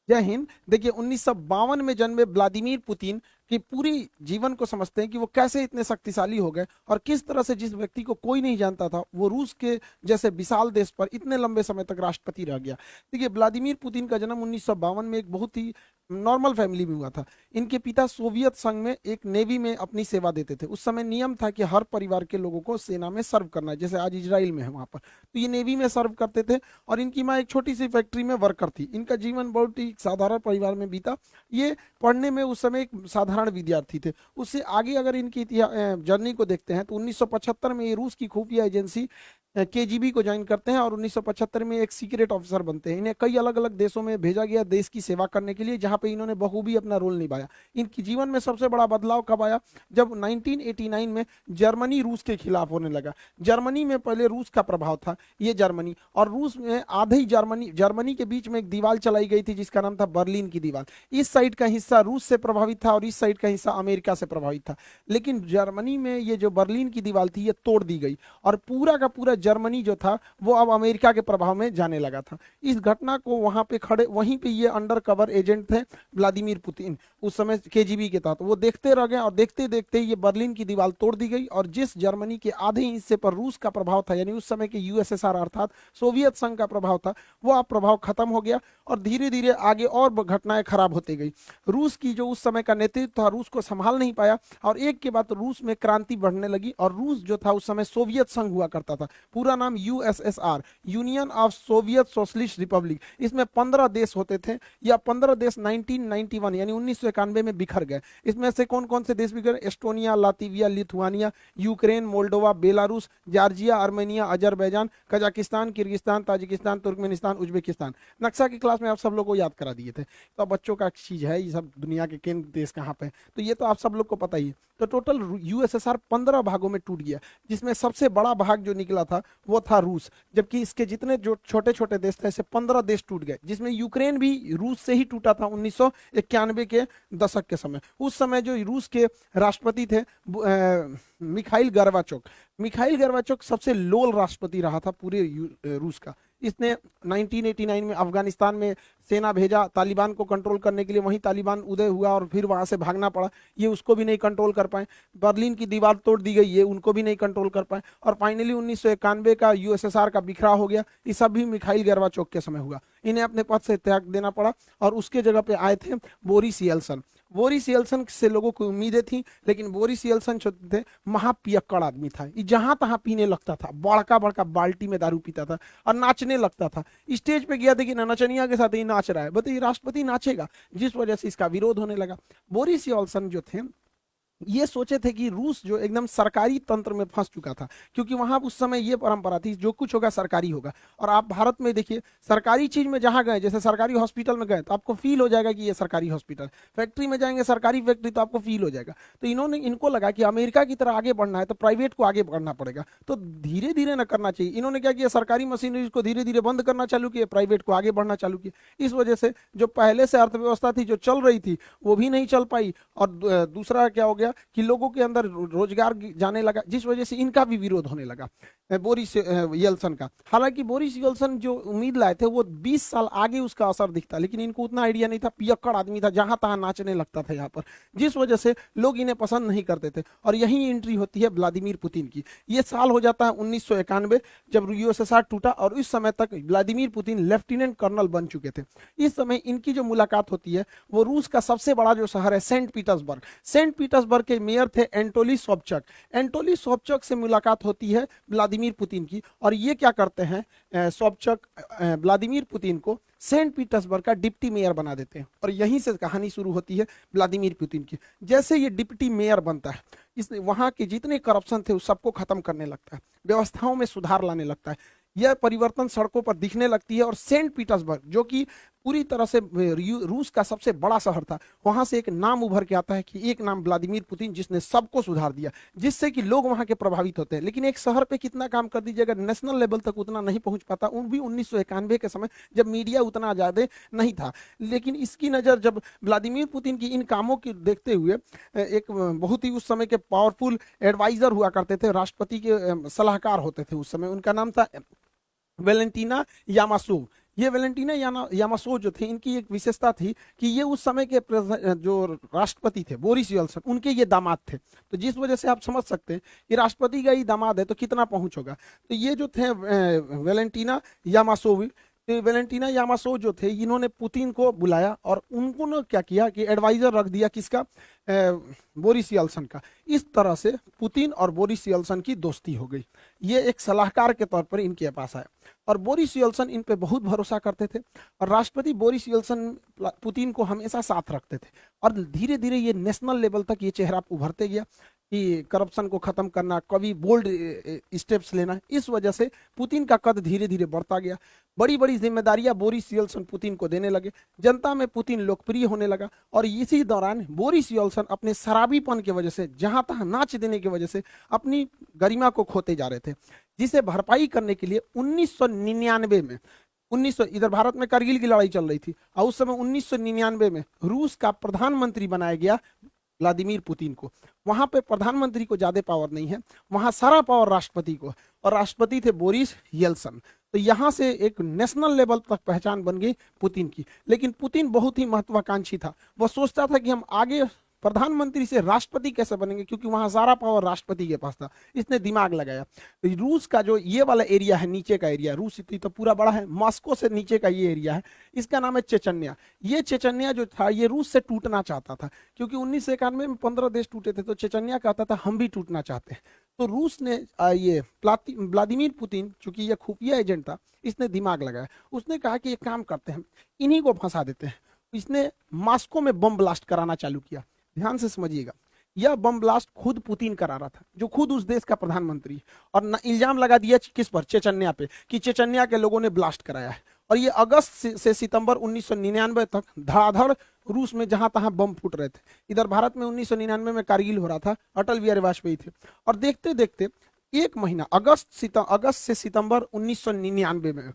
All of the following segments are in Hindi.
जय हिंद। देखिए 1952 में जन्मे व्लादिमीर पुतिन की पूरी जीवन को समझते हैं कि वो कैसे इतने शक्तिशाली हो गए और किस तरह से जिस व्यक्ति को कोई नहीं जानता था वो रूस के जैसे विशाल देश पर इतने लंबे समय तक राष्ट्रपति रह गया। देखिए व्लादिमीर पुतिन का जन्म 1952 में एक बहुत ही नॉर्मल फैमिली में हुआ था। इनके पिता सोवियत संघ में एक नेवी में अपनी सेवा देते थे। उस समय नियम था कि हर परिवार के लोगों को सेना में सर्व करना है, जैसे आज इजराइल में है वहां पर, तो ये नेवी में सर्व करते थे। और इनकी माँ एक छोटी सी फैक्ट्री में वर्कर थी। इनका जीवन बहुत ही साधारण परिवार में बीता। ये पढ़ने में उस समय एक साधारण विद्यार्थी थे। उससे आगे अगर इनकी जर्नी को देखते हैं तो 1975 में ये रूस की खुफिया एजेंसी केजीबी को ज्वाइन करते हैं और 1975 में एक सीक्रेट ऑफिसर बनते हैं। इन्हें कई अलग अलग देशों में भेजा गया देश की सेवा करने के लिए, जहां पे इन्होंने बखूबी अपना रोल निभाया। इनकी जीवन में सबसे बड़ा बदलाव कब आया? जब 1989 में जर्मनी रूस के खिलाफ होने लगा। जर्मनी में पहले रूस का प्रभाव था, ये जर्मनी और रूस में आधे ही जर्मनी के बीच में एक दीवार चलाई गई थी जिसका नाम था बर्लिन की दीवार। इस साइड का हिस्सा रूस से प्रभावित था और इस साइड का हिस्सा अमेरिका से प्रभावित था। लेकिन जर्मनी में ये जो बर्लिन की दीवार थी ये तोड़ दी गई और पूरा का पूरा जर्मनी जो था वो अब अमेरिका के प्रभाव में जाने लगा था। इस घटना को वहां पे खड़े, वहीं पे ये अंडर कवर एजेंट थे व्लादिमीर पुतिन, उस समय केजीबी के तहत, वो देखते रह गए और देखते देखते ये बर्लिन की दीवार तोड़ दी गई और जिस जर्मनी के आधे हिस्से पर रूस का प्रभाव था, यानी उस समय के यूएसएसआर अर्थात सोवियत संघ का प्रभाव था, वो अब प्रभाव खत्म हो गया और धीरे धीरे आगे और घटनाएं खराब होती गई। रूस की जो उस समय का नेतृत्व था रूस को संभाल नहीं पाया और एक के बाद रूस में क्रांति बढ़ने लगी। और रूस जो था उस समय सोवियत संघ हुआ करता था, पूरा नाम USSR, union of Soviet socialist Republic. इसमें 15 देश होते थे या 15 देश 1991 यानी 1991 में बिखर गए। इसमें से कौन कौन से देश बिखर? Estonia, Latvia, Lithuania, Ukraine, Moldova, Belarus, Georgia, Armenia, Azerbaijan, Kazakhstan, Kyrgyzstan, Tajikistan, Turkmenistan, Uzbekistan. नक्शा की क्लास में आप सब लोग को याद करा दिए थे। तो अब बच्चों का चीज है ये सब, दुनिया के केंद्र देश कहाँ पे, तो ये तो आप सब लोग को पता ही है। तो टोटल यूएसएसआर 15 भागों में टूट गया, जिसमें सबसे बड़ा भाग जो निकला था वो था रूस, जबकि इसके जितने जो छोटे छोटे देश थे ऐसे 15 देश टूट गए, जिसमें यूक्रेन भी रूस से ही टूटा था 1991 के दशक के समय। उस समय जो रूस के राष्ट्रपति थे मिखाइल गर्बाचोक सबसे लोल राष्ट्रपति रहा था पूरे रूस का। इसने 1989 में अफगानिस्तान में सेना भेजा तालिबान को कंट्रोल करने के लिए, वहीं तालिबान उदय हुआ और फिर वहां से भागना पड़ा, ये उसको भी नहीं कंट्रोल कर पाए। बर्लिन की दीवार तोड़ दी गई, ये उनको भी नहीं कंट्रोल कर पाए। और फाइनली 1991 का यूएसएसआर का बिखराव हो गया। ये सब भी मिखाइल गर्बाचोक के समय हुआ। इन्हें अपने पद से त्याग देना पड़ा और उसके जगह पे आए थे बोरिस येल्सन। बोरिस येल्सन से लोगों को उम्मीदें थी, लेकिन बोरिस येल्सन जो थे महापियक्कड़ आदमी था। ये जहां तहां पीने लगता था, बड़का बड़का बाल्टी में दारू पीता था और नाचने लगता था। स्टेज पे गया देखिए नचनिया के साथ ही नाच रहा है, बताइए राष्ट्रपति नाचेगा? जिस वजह से इसका विरोध होने लगा। बोरिस येल्सन जो थे ये सोचे थे कि रूस जो एकदम सरकारी तंत्र में फंस चुका था, क्योंकि वहां उस समय ये परंपरा थी जो कुछ होगा सरकारी होगा। और आप भारत में देखिए सरकारी चीज में जहां गए, जैसे सरकारी हॉस्पिटल में गए तो आपको फील हो जाएगा कि ये सरकारी हॉस्पिटल, फैक्ट्री में जाएंगे सरकारी फैक्ट्री तो आपको फील हो जाएगा। तो इनको लगा कि अमेरिका की तरह आगे बढ़ना है तो प्राइवेट को आगे बढ़ना पड़ेगा, तो धीरे धीरे न करना चाहिए। इन्होंने क्या किया, सरकारी मशीनरी को धीरे धीरे बंद करना चालू किया, प्राइवेट को आगे बढ़ना चालू किया। इस वजह से जो पहले से अर्थव्यवस्था थी जो चल रही थी वो भी नहीं चल पाई और दूसरा क्या हो गया कि लोगों के अंदर रोजगार जाने लगा, जिस वजह से इनका भी विरोध होने लगा बोरिस येल्सन का। हालांकि बोरिस येल्सन जो उम्मीद लाए थे वो 20 साल आगे उसका असर दिखता, लेकिन इनको उतना आइडिया नहीं था। पियक्कड़ आदमी था, जहां तहां नाचने लगता था यहाँ पर, जिस वजह से लोग इन्हें पसंद नहीं करते थे। और यही एंट्री होती है व्लादिमीर पुतिन की। ये साल हो जाता है 1991 जब यूएसएसआर टूटा और इस समय तक व्लादिमीर पुतिन लेफ्टिनेंट कर्नल बन चुके थे। इस समय इनकी जो मुलाकात होती है वो रूस का सबसे बड़ा जो शहर है सेंट पीटर्सबर्ग के मेयर थे एंटोली सोबचक से मुलाकात होती है व्लादिमीर पुतिन की। और ये क्या करते हैं, सोबचक व्लादिमीर पुतिन को सेंट पीटर्सबर्ग का डिप्टी मेयर बना देते हैं। और यहीं से कहानी शुरू होती है व्लादिमीर पुतिन की। जैसे ये डिप्टी मेयर बनता है, इसने वहां के जितने करप्शन थे उस सबको खत्म करने लगता है, व्यवस्थाओं में सुधार लाने लगता है। यह परिवर्तन सड़कों पर दिखने लगती है और सेंट पीटर्सबर्ग जो कि पूरी तरह से रूस का सबसे बड़ा शहर था, वहां से एक नाम उभर के आता है कि एक नाम व्लादिमीर पुतिन, जिसने सबको सुधार दिया, जिससे कि लोग वहां के प्रभावित होते हैं। लेकिन एक शहर पे कितना काम कर दीजिएगा, नेशनल लेवल तक उतना नहीं पहुंच पाता, उन भी 1991 के समय जब मीडिया उतना ज्यादा नहीं था। लेकिन इसकी नजर जब व्लादिमीर पुतिन की इन कामों की देखते हुए एक बहुत ही उस समय के पावरफुल एडवाइजर हुआ करते थे, राष्ट्रपति के सलाहकार होते थे उस समय, उनका नाम था वेलेंटीना यामासूव। ये वेलेंटीना यामासो जो थे, इनकी एक विशेषता थी कि ये उस समय के जो राष्ट्रपति थे बोरिस येल्सन, उनके ये दामाद थे। तो जिस वजह से आप समझ सकते हैं कि राष्ट्रपति का ही दामाद है तो कितना पहुंच होगा। तो ये जो थे वेलेंटीना यामासोवी, तो वेलेंटीना यामासो जो थे, इन्होंने पुतिन को बुलाया और उनको ने क्या किया कि एडवाइजर रख दिया किसका, बोरिस येल्सन का। इस तरह से पुतिन और बोरिस येल्सन की दोस्ती हो गई। ये एक सलाहकार के तौर पर इनके पास आया और बोरिस येल्सन इन पे बहुत भरोसा करते थे और राष्ट्रपति बोरिस येल्सन पुतिन को हमेशा साथ रखते थे। और धीरे धीरे ये नेशनल लेवल तक ये चेहरा उभरते गया कि करप्शन को खत्म करना, कभी बोल्ड स्टेप्स लेना। इस वजह से पुतिन का कद धीरे धीरे बढ़ता गया। बड़ी बड़ी जिम्मेदारियां बोरिस येल्सन पुतिन को देने लगे। जनता में पुतिन लोकप्रिय होने लगा और इसी दौरान बोरिस येल्सन अपने शराबीपन की वजह से, जहां तहां नाच देने की वजह से अपनी गरिमा को खोते जा रहे थे, जिसे भरपाई करने के लिए 1999 में 1900 इधर भारत में कारगिल की लड़ाई चल रही थी और उस समय 1999 में रूस का प्रधानमंत्री बनाया गया व्लादिमीर पुतिन को। वहां पे प्रधानमंत्री को ज्यादा पावर नहीं है, वहां सारा पावर राष्ट्रपति को, और राष्ट्रपति थे बोरिस येल्सन। तो यहां से एक नेशनल लेवल तक पहचान बन गई पुतिन की। लेकिन पुतिन बहुत ही महत्वाकांक्षी था। वह सोचता था कि हम आगे प्रधानमंत्री से राष्ट्रपति कैसे बनेंगे, क्योंकि वहां सारा पावर राष्ट्रपति के पास था। इसने दिमाग लगाया। तो रूस का जो ये वाला एरिया है, नीचे का एरिया, रूस इतनी तो पूरा बड़ा है, मॉस्को से नीचे का ये एरिया है, इसका नाम है चेचन्या। ये चेचन्या जो था ये रूस से टूटना चाहता था, क्योंकि 1991 में 15 देश टूटे थे, तो चेचन्या कहता था हम भी टूटना चाहते हैं। तो रूस ने ये व्लादिमीर पुतिन, चूंकि ये खुफिया एजेंट था, इसने दिमाग लगाया। उसने कहा कि एक काम करते हैं, इन्हीं को फंसा देते हैं। इसने मॉस्को में बम ब्लास्ट कराना चालू किया। ध्यान से समझिएगा, यह बम ब्लास्ट खुद पुतिन करा रहा था, जो खुद उस देश का प्रधानमंत्री, और इल्जाम लगा दिया किस पर, चेचन्या पे, कि चेचन्या के लोगों ने ब्लास्ट कराया है। और ये अगस्त से सितंबर 1999 तक धड़ाधड़ रूस में जहां तहां बम फूट रहे थे। इधर भारत में 1999 में कारगिल हो रहा था, अटल बिहारी वाजपेयी थे, और देखते देखते एक महीना अगस्त से सितंबर 1999 में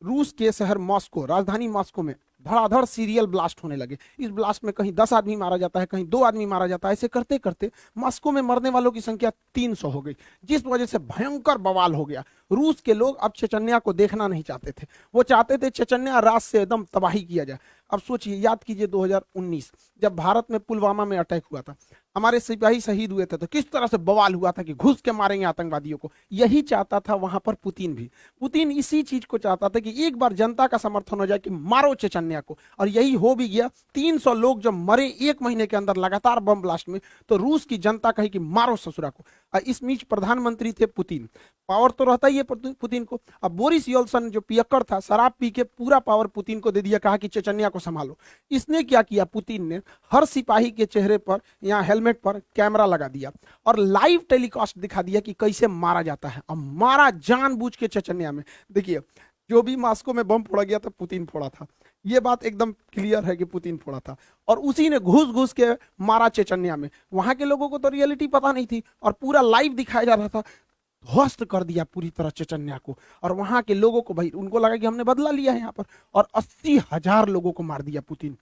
रूस के शहर मॉस्को, राजधानी मॉस्को में धड़ाधड़ सीरियल ब्लास्ट होने लगे। इस ब्लास्ट में कहीं 10 आदमी मारा जाता है, कहीं 2 आदमी मारा जाता है। ऐसे करते करते मॉस्को में मरने वालों की संख्या 300 हो गई, जिस वजह से भयंकर बवाल हो गया। रूस के लोग अब चेचन्या को देखना नहीं चाहते थे, वो चाहते थे चेचन्या रात से एकदम तबाही किया जाए। अब सोचिए, याद कीजिए 2019 जब भारत में पुलवामा में अटैक हुआ था, हमारे सिपाही शहीद हुए थे, तो किस तरह से बवाल हुआ था कि घुस के मारेंगे आतंकवादियों को। यही चाहता था वहां पर पुतिन भी। पुतिन इसी चीज को चाहता था कि एक बार जनता का समर्थन हो जाए कि मारो चेचन्या को, और यही हो भी गया। 300 लोग जब मरे 1 महीने के अंदर लगातार बम ब्लास्ट में, तो रूस की जनता कही कि मारो ससुरा को। इस बीच प्रधानमंत्री थे पुतिन, पावर तो रहता ही है पुतिन को। अब बोरिस येल्सन जो पियक्कड़ था, शराब पी के पूरा पावर पुतिन को दे दिया, कहा कि चेचन्या को संभालो। इसने क्या किया, पुतिन ने हर सिपाही के चेहरे पर या हेलमेट पर कैमरा लगा दिया और लाइव टेलीकास्ट दिखा दिया कि कैसे मारा जाता है। अब मारा जानबूझ के चेचन्या में। देखिए, जो भी मॉस्को में बम फोड़ा गया था, पुतिन फोड़ा था। ये बात एकदम क्लियर है कि पुतिन फोड़ा था, और उसी ने घुस घुस के मारा चेचन्या में। वहां के लोगों को तो रियलिटी पता नहीं थी और पूरा लाइव दिखाया जा रहा था। ध्वस्त कर दिया पूरी तरह चेचन्या को, और वहां के लोगों को, भाई उनको लगा कि हमने बदला लिया है यहाँ पर, और 80,000 लोगों को मार दिया पुतिन।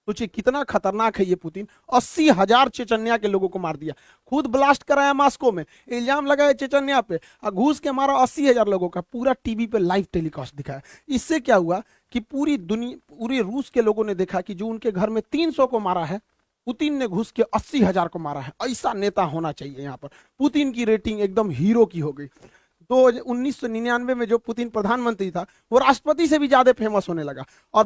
सोचिए कितना खतरनाक है ये पुतिन। 80,000 चेचन्या के लोगों को मार दिया, खुद ब्लास्ट कराया मॉस्को में, इल्जाम लगाया चेचन्या पे, और घूस के मारा 80,000 लोगों का। पूरा टीवी पे लाइव टेलीकास्ट दिखाया। इससे क्या हुआ कि पूरी दुनिया, पूरे रूस के लोगों ने देखा कि जो उनके घर में 300 को मारा है, पुतिन ने घुस के 80,000 को मारा है। ऐसा नेता होना चाहिए यहाँ पर। पुतिन की रेटिंग एकदम हीरो की हो गई। तो 1999 में जो पुतिन प्रधानमंत्री था, वो राष्ट्रपति से भी ज्यादा फेमस होने लगा, और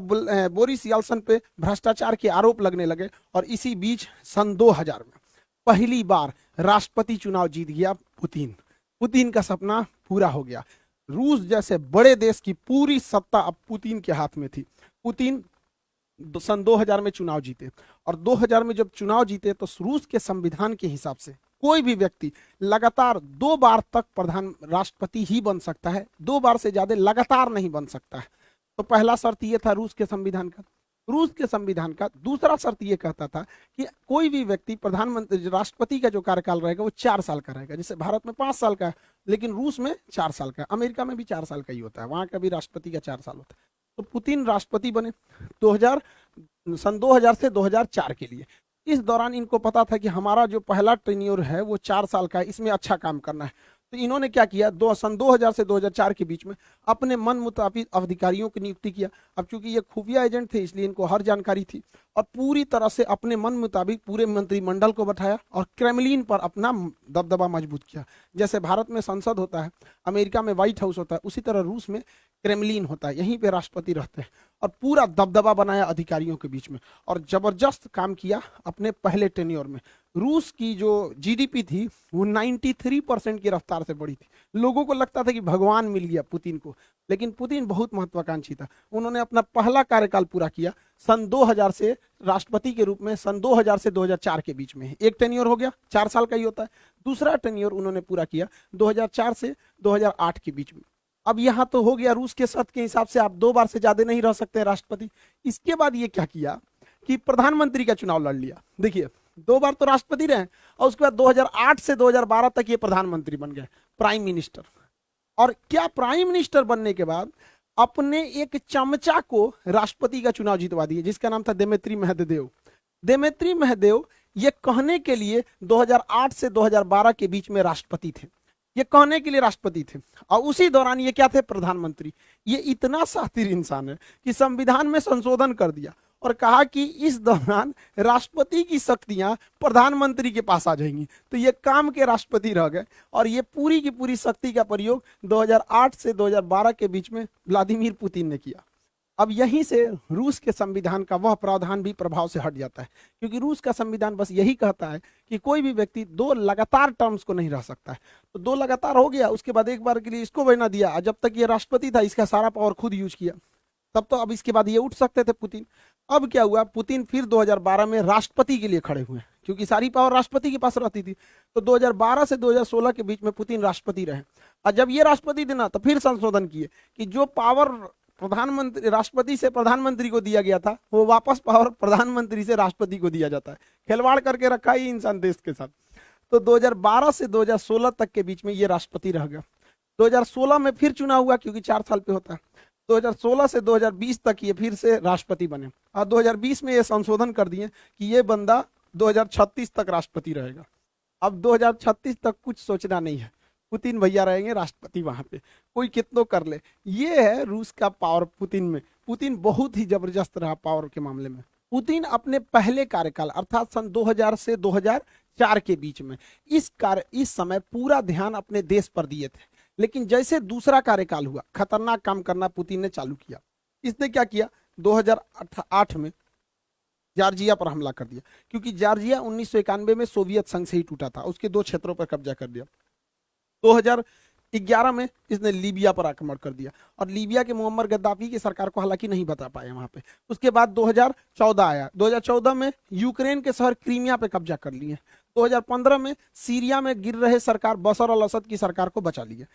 बोरिस येल्सन पे भ्रष्टाचार के आरोप लगने लगे। और इसी बीच सन 2000 में पहली बार राष्ट्रपति चुनाव जीत गया पुतिन। पुतिन का सपना पूरा हो गया। रूस जैसे बड़े देश की पूरी सत्ता अब पुतिन के हाथ में थी। पुतिन सन 2000 में चुनाव जीते, और 2000 में जब चुनाव जीते तो रूस के संविधान के हिसाब से कोई भी व्यक्ति लगातार 2 बार तक प्रधान राष्ट्रपति ही बन सकता है, 2 बार से ज्यादा लगातार नहीं बन सकता है। तो पहला शर्त ये था रूस के संविधान का। रूस के संविधान का दूसरा शर्त ये कहता था कि कोई भी व्यक्ति प्रधानमंत्री, राष्ट्रपति का जो कार्यकाल रहेगा वो 4 साल का रहेगा। जैसे भारत में 5 साल का है, लेकिन रूस में 4 साल का है। अमेरिका में भी 4 साल का ही होता है, वहां का भी राष्ट्रपति का 4 साल होता है। तो पुतिन राष्ट्रपति बने सन 2000 से 2004 के लिए। इस दौरान इनको पता था कि हमारा जो पहला टेन्योर है वो 4 साल का है, इसमें अच्छा काम करना है। तो इन्होंने क्या किया, सन 2000 से 2004 के बीच में अपने मन मुताबिक अधिकारियों की नियुक्ति किया। अब चूंकि ये खुफिया एजेंट थे इसलिए इनको हर जानकारी थी, और पूरी तरह से अपने मन मुताबिक पूरे मंत्रिमंडल को बैठाया और क्रेमलिन पर अपना दबदबा मजबूत किया। जैसे भारत में संसद होता है, अमेरिका में व्हाइट हाउस होता है, उसी तरह रूस में क्रेमलिन होता है, यहीं पे राष्ट्रपति रहते हैं, और पूरा दबदबा बनाया अधिकारियों के बीच में, और जबरदस्त काम किया अपने पहले टेन्योर में। रूस की जो जीडीपी थी वो 93% की रफ्तार से बढ़ी थी। लोगों को लगता था कि भगवान मिल गया पुतिन को, लेकिन पुतिन बहुत महत्वाकांक्षी था। उन्होंने अपना पहला कार्यकाल पूरा किया सन 2000 से राष्ट्रपति के रूप में, सन 2000 से 2004 के बीच में। एक टेन्योर हो गया, 4 साल का ही होता है। दूसरा टेन्योर उन्होंने पूरा किया 2004 से 2008 के बीच में। अब यहां तो हो गया रूस के शर्त के हिसाब से आप 2 बार से ज्यादा नहीं रह सकते राष्ट्रपति। इसके बाद ये क्या किया कि प्रधानमंत्री का चुनाव लड़ लिया। देखिए 2 बार तो राष्ट्रपति रहे, और उसके बाद 2008 से 2012 तक ये प्रधानमंत्री बन गए, प्राइम मिनिस्टर। और क्या प्राइम मिनिस्टर बनने के बाद अपने एक चमचा को राष्ट्रपति का चुनाव जितवा दिए, जिसका नाम था देमेत्री मेहदेव। देमेत्री मेहदेव ये कहने के लिए 2008 से 2012 के बीच में राष्ट्रपति थे, ये कहने के लिए राष्ट्रपति थे, और उसी दौरान ये क्या थे, प्रधानमंत्री। ये इतना शातिर इंसान है कि संविधान में संशोधन कर दिया और कहा कि इस दौरान राष्ट्रपति की शक्तियां प्रधानमंत्री के पास आ जाएंगी। तो ये काम के राष्ट्रपति रह गए, और ये पूरी की पूरी शक्ति का प्रयोग 2008 से 2012 के बीच में व्लादिमीर पुतिन ने किया। अब यहीं से रूस के संविधान का वह प्रावधान भी प्रभाव से हट जाता है, क्योंकि रूस का संविधान बस यही कहता है कि कोई भी व्यक्ति 2 लगातार टर्म्स को नहीं रह सकता है। तो 2 लगातार हो गया, उसके बाद एक बार के लिए इसको बना दिया, जब तक ये राष्ट्रपति था इसका सारा पावर खुद यूज किया, तब तो अब इसके बाद ये उठ सकते थे पुतिन। अब क्या हुआ, पुतिन फिर 2012 में राष्ट्रपति के लिए खड़े हुए, क्योंकि सारी पावर राष्ट्रपति के पास रहती थी। तो 2012 से 2016 के बीच में पुतिन राष्ट्रपति रहे, और जब ये राष्ट्रपति देना तो फिर संशोधन किए कि जो पावर प्रधानमंत्री राष्ट्रपति से प्रधानमंत्री को दिया गया था वो वापस पावर प्रधानमंत्री से राष्ट्रपति को दिया जाता है। खिलवाड़ करके रखा ही इंसान देश के साथ। तो 2012 से 2016 तक के बीच में ये राष्ट्रपति रह गया। 2016 में फिर चुनाव हुआ, क्योंकि 4 साल पे होता है। 2016 से 2020 तक ये फिर से राष्ट्रपति बने, और 2020 में ये संशोधन कर दिए कि ये बंदा 2036 तक राष्ट्रपति रहेगा। अब 2036 तक कुछ सोचना नहीं है, पुतिन भैया रहेंगे राष्ट्रपति वहां पे, कोई कितनों कर ले। ये है रूस का पावर पुतिन में। पुतिन बहुत ही जबरदस्त रहा पावर के मामले में। पुतिन अपने पहले कार्यकाल अर्थात सन 2000 से 2004 के बीच में इस समय पूरा ध्यान अपने देश पर दिए थे, लेकिन जैसे दूसरा कार्यकाल हुआ खतरनाक काम करना पुतिन ने चालू किया। इसने क्या किया, 2008 में जॉर्जिया पर हमला कर दिया, क्योंकि जॉर्जिया 1991 में सोवियत संघ से ही टूटा था, उसके 2 क्षेत्रों पर कब्जा कर दिया। 2011 में इसने लीबिया पर आक्रमण कर दिया, और लीबिया के मुअम्मर गद्दाफी की सरकार को हालांकि नहीं बता पाए वहां पे। उसके बाद 2014 आया, 2014 में यूक्रेन के शहर क्रीमिया पे कब्जा कर लिए। 2015 में सीरिया में गिर रहे सरकार बशर अल असद की सरकार को बचा लिया।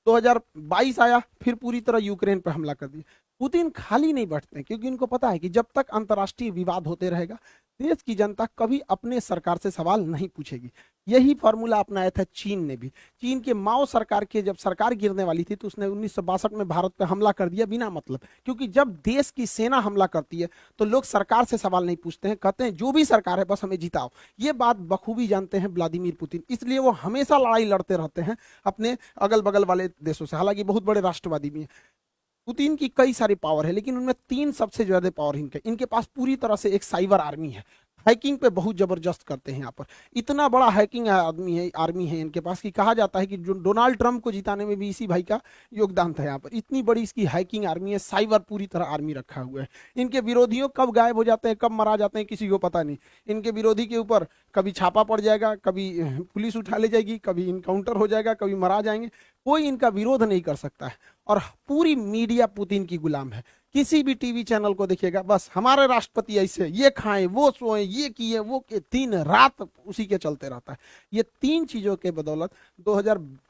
2022 आया, फिर पूरी तरह यूक्रेन पर हमला कर दिया। पुतिन खाली नहीं बैठते, क्योंकि इनको पता है कि जब तक अंतर्राष्ट्रीय विवाद होते रहेगा देश की जनता कभी अपने सरकार से सवाल नहीं पूछेगी। यही फॉर्मूला अपनाया था चीन ने भी। चीन के माओ सरकार के जब सरकार गिरने वाली थी तो उसने 1962 में भारत पर हमला कर दिया बिना मतलब, क्योंकि जब देश की सेना हमला करती है तो लोग सरकार से सवाल नहीं पूछते हैं, कहते हैं जो भी सरकार है बस हमें जिताओ। ये बात बखूबी जानते हैं व्लादिमीर पुतिन, इसलिए वो हमेशा लड़ाई लड़ते रहते हैं अपने अगल बगल वाले देशों से। हालांकि बहुत बड़े राष्ट्रवादी भी हैं। पुतिन की कई सारी पावर है, लेकिन उनमें 3 सबसे ज्यादा पावर इनके पास पूरी तरह से एक साइबर आर्मी है। हैकिंग पे बहुत जबरदस्त करते हैं यहाँ पर। इतना बड़ा हैकिंग आर्मी है इनके पास कि कहा जाता है कि जो डोनाल्ड ट्रंप को जिताने में भी इसी भाई का योगदान था यहाँ पर। इतनी बड़ी इसकी हैकिंग आर्मी है, साइबर पूरी तरह आर्मी रखा हुआ है। इनके विरोधियों कब गायब हो जाते हैं, कब मरा जाते हैं, किसी को पता नहीं। इनके विरोधी के ऊपर कभी छापा पड़ जाएगा, कभी पुलिस उठा ले जाएगी, कभी इनकाउंटर हो जाएगा, कभी मरा जाएंगे, कोई इनका विरोध नहीं कर सकता है। और पूरी मीडिया पुतिन की गुलाम है। किसी भी टीवी चैनल को देखिएगा, बस हमारे राष्ट्रपति ऐसे, ये खाएं, वो सोएं, ये किए, वो के, दिन रात उसी के चलते रहता है। ये 3 चीजों के बदौलत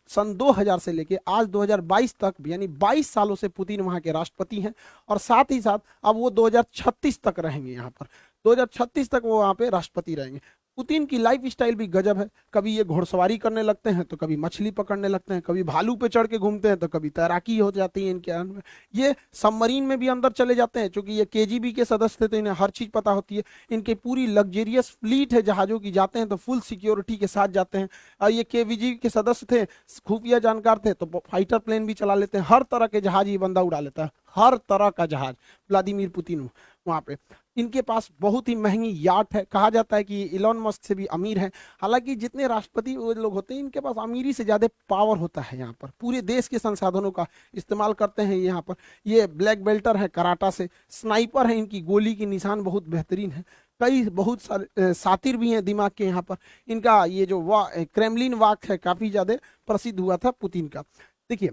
सन 2000 से लेके आज 2022 तक, यानी 22 सालों से पुतिन वहां के राष्ट्रपति हैं, और साथ ही साथ अब वो 2036 तक रहेंगे यहाँ पर। 2036 तक वो वहां पे राष्ट्रपति रहेंगे। पुतिन की लाइफ स्टाइल भी गजब है। कभी ये घुड़सवारी करने लगते हैं, तो कभी मछली पकड़ने लगते हैं, कभी भालू पे चढ़ के घूमते हैं, तो कभी तैराकी हो जाती है इनके में। ये सबमरीन में भी अंदर चले जाते हैं, क्योंकि ये केजीबी के सदस्य थे तो इन्हें हर चीज पता होती है। इनकी पूरी लग्जेरियस फ्लीट है जहाजों की, जाते हैं तो फुल सिक्योरिटी के साथ जाते हैं। और ये केवीजी के सदस्य थे, खुफिया जानकार थे, तो फाइटर प्लेन भी चला लेते हैं। हर तरह के जहाज ये बंदा उड़ा लेता है, हर तरह का जहाज व्लादिमीर पुतिन वहां पे। इनके पास बहुत ही महंगी याट है, कहा जाता है कि ये इलॉन मस्क से भी अमीर है। हालांकि जितने राष्ट्रपति वो लोग होते हैं, इनके पास अमीरी से ज्यादा पावर होता है। यहाँ पर पूरे देश के संसाधनों का इस्तेमाल करते हैं यहाँ पर। ये ब्लैक बेल्टर है कराटा से, स्नाइपर है, इनकी गोली की निशान बहुत बेहतरीन है। कई बहुत सारे सातिर भी हैं दिमाग के यहाँ पर। इनका ये जो क्रेमलिन वाक है, काफी ज्यादा प्रसिद्ध हुआ था पुतिन का। देखिए,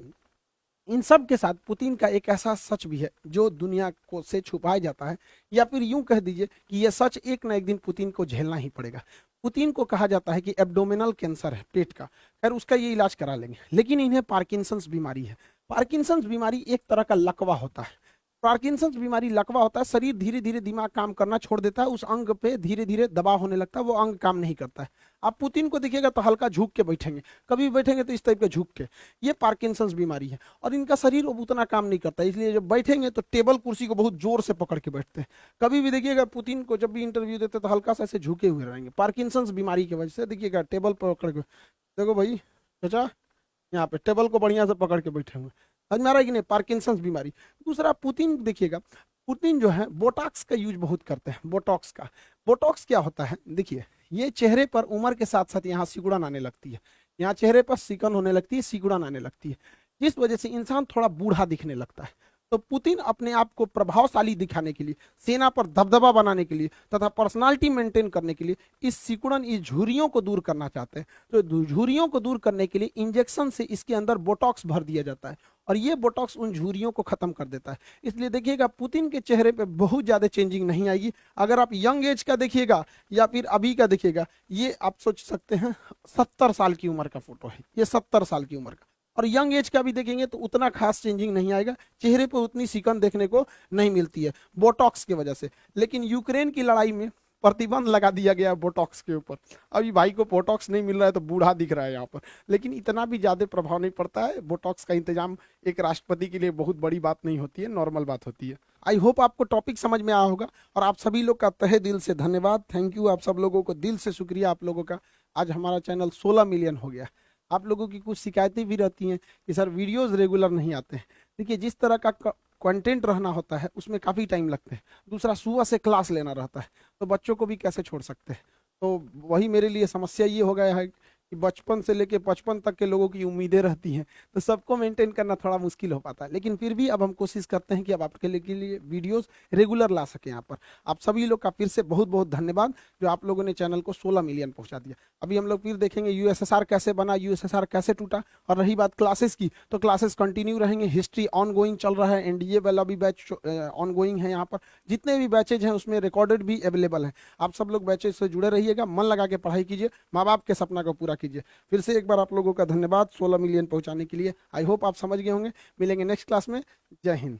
इन सब के साथ पुतिन का एक ऐसा सच भी है जो दुनिया को से छुपाया जाता है, या फिर यूं कह दीजिए कि यह सच एक ना एक दिन पुतिन को झेलना ही पड़ेगा। पुतिन को कहा जाता है कि एब्डोमिनल कैंसर है, पेट का। खैर, उसका ये इलाज करा लेंगे, लेकिन इन्हें पार्किंसंस बीमारी है। पार्किंसंस बीमारी एक तरह का लकवा होता है। पार्किंसंस बीमारी लकवा होता है, शरीर धीरे धीरे दिमाग काम करना छोड़ देता है, उस अंग पे धीरे धीरे दबाव होने लगता है, वो अंग काम नहीं करता है। आप पुतिन को देखिएगा तो हल्का झुक के बैठेंगे, कभी बैठेंगे तो इस टाइप के झुक के। ये पार्किंसंस बीमारी है, और इनका शरीर अब उतना काम नहीं करता, इसलिए जब बैठेंगे तो टेबल कुर्सी को बहुत जोर से पकड़ के बैठते हैं। कभी भी देखिएगा पुतिन को जब भी इंटरव्यू देते तो हल्का सा ऐसे झुके हुए रहेंगे, पार्किंसंस बीमारी की वजह से। देखिएगा टेबल पकड़ के, देखो भाई चाचा, यहाँ पे टेबल को बढ़िया से पकड़ के बैठे हुए। समझ में आ रहा है कि नहीं, पार्किंसंस बीमारी। दूसरा, पुतिन देखिएगा, पुतिन जो है बोटॉक्स का यूज बहुत करते हैं। बोटॉक्स का, बोटॉक्स क्या होता है, देखिए, ये चेहरे पर उम्र के साथ साथ यहाँ सिकुड़न आने लगती है, यहाँ चेहरे पर सिकन होने लगती है, सिकुड़न आने लगती है, जिस वजह से इंसान थोड़ा बूढ़ा दिखने लगता है। तो पुतिन अपने आप को प्रभावशाली दिखाने के लिए, सेना पर दबदबा बनाने के लिए, तथा पर्सनालिटी मेंटेन करने के लिए इस सिकुड़न, इस झुर्रियों को दूर करना चाहते हैं। तो झुर्रियों को दूर करने के लिए इंजेक्शन से इसके अंदर बोटॉक्स भर दिया जाता है, और ये बोटॉक्स उन झुर्रियों को खत्म कर देता है। इसलिए देखिएगा पुतिन के चेहरे पे बहुत ज्यादा चेंजिंग नहीं आएगी। अगर आप यंग एज का देखिएगा या फिर अभी का देखिएगा, ये आप सोच सकते हैं 70 साल की उम्र का फोटो है, ये 70 साल की उम्र का। और यंग एज का भी देखेंगे तो उतना खास चेंजिंग नहीं आएगा, चेहरे पर उतनी सिकन देखने को नहीं मिलती है बोटॉक्स की वजह से। लेकिन यूक्रेन की लड़ाई में प्रतिबंध लगा दिया गया है बोटॉक्स के ऊपर। अभी भाई को बोटॉक्स नहीं मिल रहा है तो बूढ़ा दिख रहा है यहाँ पर, लेकिन इतना भी ज्यादा प्रभाव नहीं पड़ता है। बोटॉक्स का इंतजाम एक राष्ट्रपति के लिए बहुत बड़ी बात नहीं होती है, नॉर्मल बात होती है। आई होप आपको टॉपिक समझ में आया होगा, और आप सभी लोग का तहे दिल से धन्यवाद, थैंक यू। आप सब लोगों को दिल से शुक्रिया, आप लोगों का। आज हमारा चैनल 16 मिलियन हो गया। आप लोगों की कुछ शिकायतें भी रहती हैं कि सर वीडियोस रेगुलर नहीं आते हैं। देखिए, जिस तरह का कंटेंट रहना होता है उसमें काफ़ी टाइम लगता है। दूसरा, सुबह से क्लास लेना रहता है, तो बच्चों को भी कैसे छोड़ सकते हैं। तो वही मेरे लिए समस्या ये हो गया है कि बचपन से लेके 55 तक के लोगों की उम्मीदें रहती हैं, तो सबको मेंटेन करना थोड़ा मुश्किल हो पाता है। लेकिन फिर भी अब हम कोशिश करते हैं कि अब आपके लिए वीडियोस रेगुलर ला सकें यहाँ पर। आप सभी लोग का फिर से बहुत बहुत धन्यवाद, जो आप लोगों ने चैनल को 16 मिलियन पहुंचा दिया। अभी हम लोग फिर देखेंगे यूएसएसआर कैसे बना, यूएसएसआर कैसे टूटा। और रही बात क्लासेस की, तो क्लासेस कंटिन्यू रहेंगे, हिस्ट्री ऑन गोइंग चल रहा है, एनडीए वाला भी बैच ऑन गोइंग है। यहाँ पर जितने भी बैचेज हैं उसमें रिकॉर्डेड भी अवेलेबल है। आप सब लोग बैचेज से जुड़े रहिएगा, मन लगा के पढ़ाई कीजिए, माँ बाप के सपना को पूरा कीजिए। फिर से एक बार आप लोगों का धन्यवाद 16 मिलियन पहुंचाने के लिए। आई होप आप समझ गए होंगे। मिलेंगे नेक्स्ट क्लास में। जय हिंद।